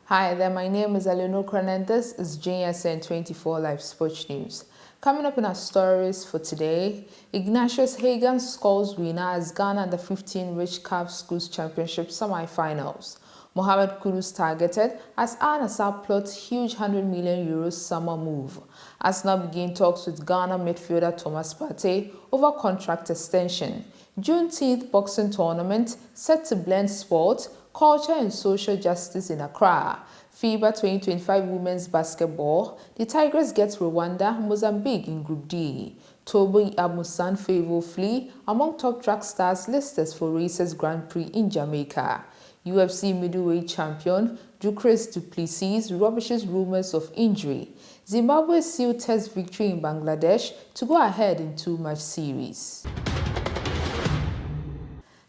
Hi there, my name is Eleanor and this is JSN 24 Live Sports News. Coming up in our stories for today, Ignatius Hagan scores winner as Ghana under 15 Rich CAF Schools Championship semi-finals. Mohamed Kudus targeted as Nassr plots huge €100 million summer move. Arsenal begin talks with Ghana midfielder Thomas Partey over contract extension. Juneteenth boxing tournament set to blend sport, culture and social justice in Accra. FIBA 2025 Women's Basketball, the Tigers get Rwanda, Mozambique in Group D. Toby Amusan favor flee among top track stars listed for Racers Grand Prix in Jamaica. UFC middleweight champion Ducres Duplessis rubbishes rumors of injury. Zimbabwe seal test victory in Bangladesh to go ahead in two-match series.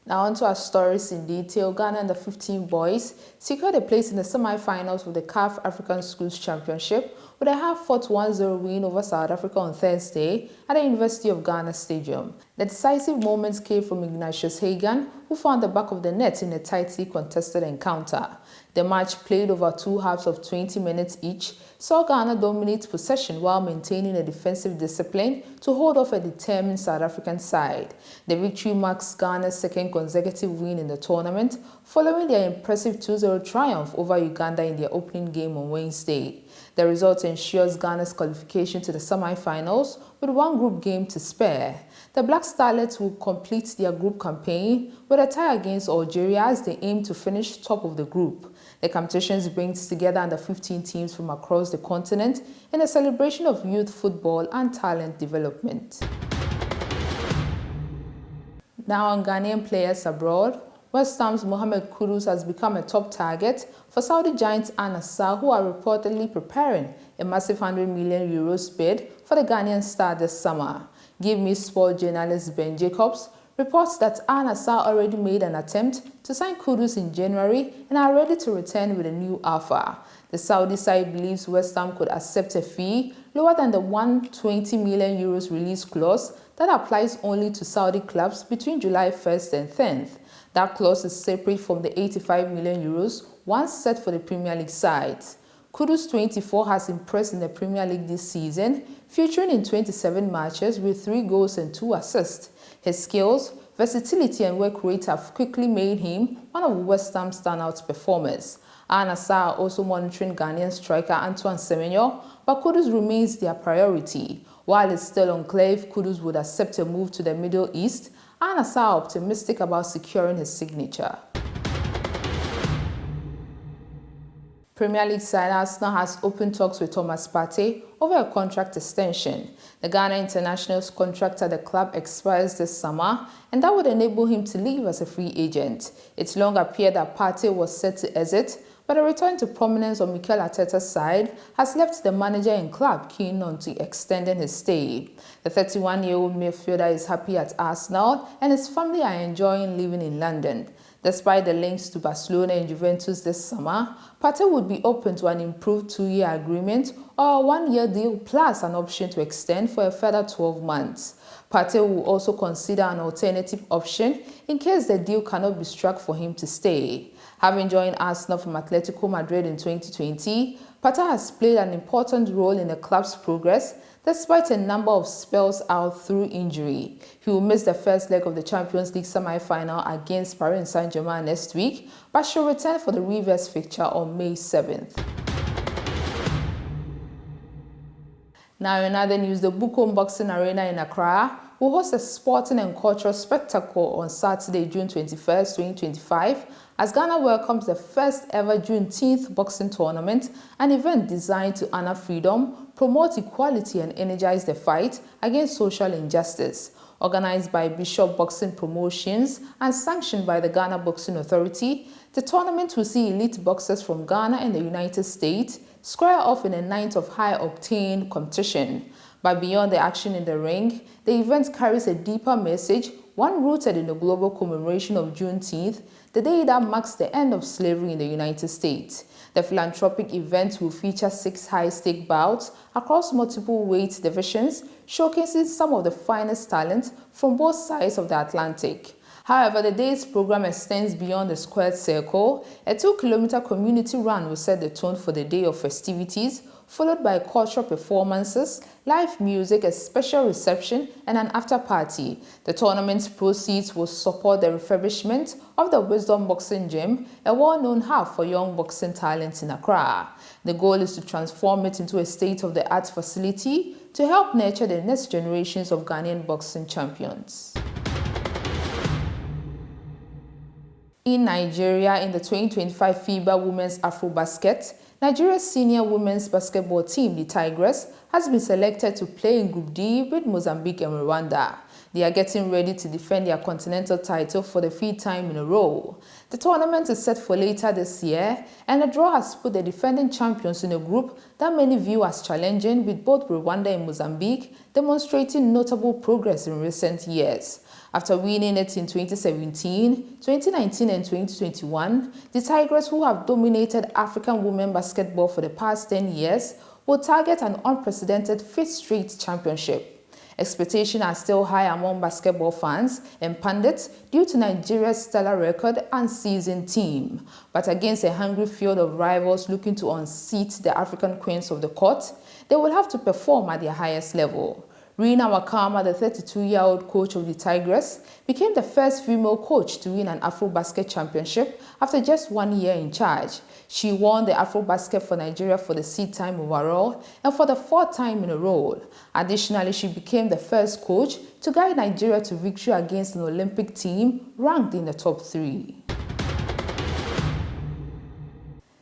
Now onto our stories in detail. Ghana under 15 boys secured a place in the semi-finals of the CAF African Schools Championship with a half-fought 1-0 win over South Africa on Thursday at the University of Ghana Stadium. The decisive moments came from Ignatius Hagan, who found the back of the net in a tightly contested encounter. The match, played over two halves of 20 minutes each, saw Ghana dominate possession while maintaining a defensive discipline to hold off a determined South African side. The victory marks Ghana's second consecutive win in the tournament, following their impressive 2-0 triumph over Uganda in their opening game on Wednesday. The result ensures Ghana's qualification to the semi-finals with one group game to spare. The Black Starlets will complete their group campaign with a tie against Algeria as they aim to finish top of the group. The competitions brings together under 15 teams from across the continent in a celebration of youth football and talent development. Now on Ghanaian players abroad, West Ham's Mohamed Kudus has become a top target for Saudi giants Nassr, who are reportedly preparing a massive €100 million bid for the Ghanaian star this summer. Give Me Sport journalist Ben Jacobs reports that Nassr already made an attempt to sign Kudus in January and are ready to return with a new offer. The Saudi side believes West Ham could accept a fee lower than the €120 million release clause that applies only to Saudi clubs between July 1st and 10th. That clause is separate from the €85 million once set for the Premier League sides. Kudus, 24, has impressed in the Premier League this season, featuring in 27 matches with 3 goals and 2 assists. His skills, versatility and work rate have quickly made him one of West Ham's standout performers. Nassr are also monitoring Ghanaian striker Antoine Semenyo, but Kudus remains their priority. While it's still unclear if Kudus would accept a move to the Middle East, Nassr are optimistic about securing his signature. Premier League side Arsenal has opened talks with Thomas Partey over a contract extension. The Ghana international's contract at the club expires this summer, and that would enable him to leave as a free agent. It long appeared that Partey was set to exit, but a return to prominence on Mikel Arteta's side has left the manager and club keen on to extending his stay. The 31-year-old midfielder is happy at Arsenal, and his family are enjoying living in London. Despite the links to Barcelona and Juventus this summer, Partey would be open to an improved 2-year agreement or a 1-year deal plus an option to extend for a further 12 months. Partey will also consider an alternative option in case the deal cannot be struck for him to stay. Having joined Arsenal from Atletico Madrid in 2020, Partey has played an important role in the club's progress despite a number of spells out through injury. He will miss the first leg of the Champions League semi-final against Paris Saint-Germain next week, but should return for the reverse fixture on May 7th. Now in other news, the Bukom Boxing Arena in Accra will host a sporting and cultural spectacle on Saturday, June 21st, 2025, as Ghana welcomes the first ever Juneteenth boxing tournament, an event designed to honor freedom, promote equality and energize the fight against social injustice. Organized by Bishop Boxing Promotions and sanctioned by the Ghana Boxing Authority, the tournament will see elite boxers from Ghana and the United States square off in a night of high-octane competition. But beyond the action in the ring, the event carries a deeper message, one rooted in the global commemoration of Juneteenth, the day that marks the end of slavery in the United States. The philanthropic event will feature 6 high-stake bouts across multiple weight divisions, showcasing some of the finest talent from both sides of the Atlantic. However, the day's program extends beyond the squared circle. A 2-kilometer community run will set the tone for the day of festivities, followed by cultural performances, live music, a special reception, and an after-party. The tournament's proceeds will support the refurbishment of the Wisdom Boxing Gym, a well-known hub for young boxing talents in Accra. The goal is to transform it into a state-of-the-art facility to help nurture the next generations of Ghanaian boxing champions. In Nigeria, in the 2025 FIBA Women's AfroBasket, Nigeria's senior women's basketball team, the Tigress, has been selected to play in Group D with Mozambique and Rwanda. They are getting ready to defend their continental title for the 5th time in a row. The tournament is set for later this year, and the draw has put the defending champions in a group that many view as challenging, with both Rwanda and Mozambique demonstrating notable progress in recent years. After winning it in 2017, 2019 and 2021, the Tigers, who have dominated African women basketball for the past 10 years, will target an unprecedented 5th straight championship. Expectations are still high among basketball fans and pundits due to Nigeria's stellar record and seasoned team. But against a hungry field of rivals looking to unseat the African queens of the court, they will have to perform at their highest level. Rina Wakama, the 32-year-old coach of the Tigress, became the first female coach to win an AfroBasket championship after just 1 year in charge. She won the AfroBasket for Nigeria for the 6th time overall and for the 4th time in a row. Additionally, she became the first coach to guide Nigeria to victory against an Olympic team ranked in the top 3.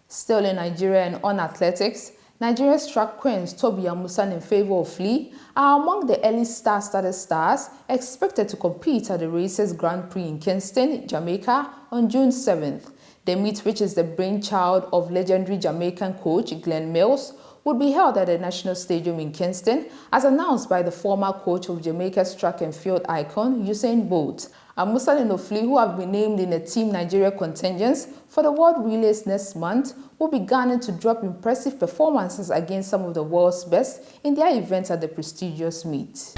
Still in Nigeria and on athletics, Nigeria's track queens Toby Amusan and Favour of Lee are among the early star-studded stars expected to compete at the race's Grand Prix in Kingston, Jamaica on June 7th. The meet, which is the brainchild of legendary Jamaican coach Glenn Mills, would be held at the National Stadium in Kingston, as announced by the former coach of Jamaica's track and field icon Usain Bolt. Amusan and Ofli, who have been named in the Team Nigeria contingents for the World Relays next month, will be gunning to drop impressive performances against some of the world's best in their events at the prestigious meet.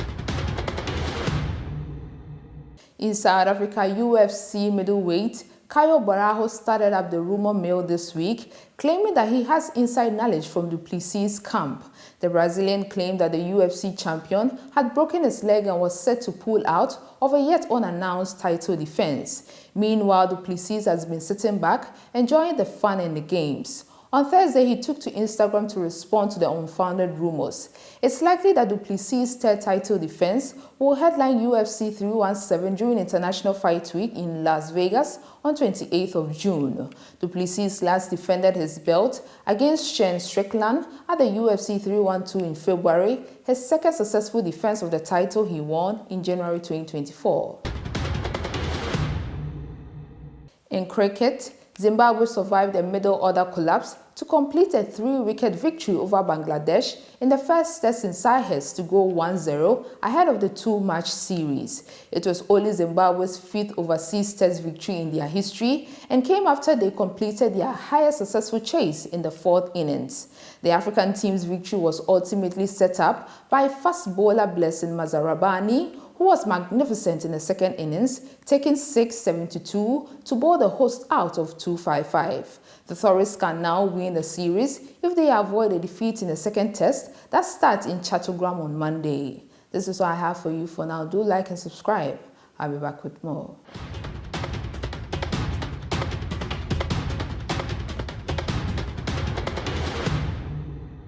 In South Africa, UFC middleweight Caio Barajo started up the rumor mill this week, claiming that he has inside knowledge from Du Plessis' camp. The Brazilian claimed that the UFC champion had broken his leg and was set to pull out of a yet unannounced title defense. Meanwhile, Du Plessis has been sitting back, enjoying the fun and the games. On Thursday, he took to Instagram to respond to the unfounded rumors. It's likely that Du Plessis' third title defense will headline UFC 317 during International Fight Week in Las Vegas on 28th of June. Du Plessis last defended his belt against Shane Strickland at the UFC 312 in February, his second successful defense of the title he won in January 2024. In cricket, Zimbabwe survived a middle-order collapse to complete a 3-wicket victory over Bangladesh in the first test in Cyprus to go 1-0 ahead of the 2-match series. It was only Zimbabwe's 5th overseas test victory in their history and came after they completed their highest successful chase in the 4th innings. The African team's victory was ultimately set up by fast bowler Blessing Mazarabani, who was magnificent in the second innings, taking 672 to bowl the host out of 255. The Tourists can now win the series if they avoid a defeat in the second test that starts in Chattogram on Monday. This is what I have for you for now. Do like and subscribe. I'll be back with more.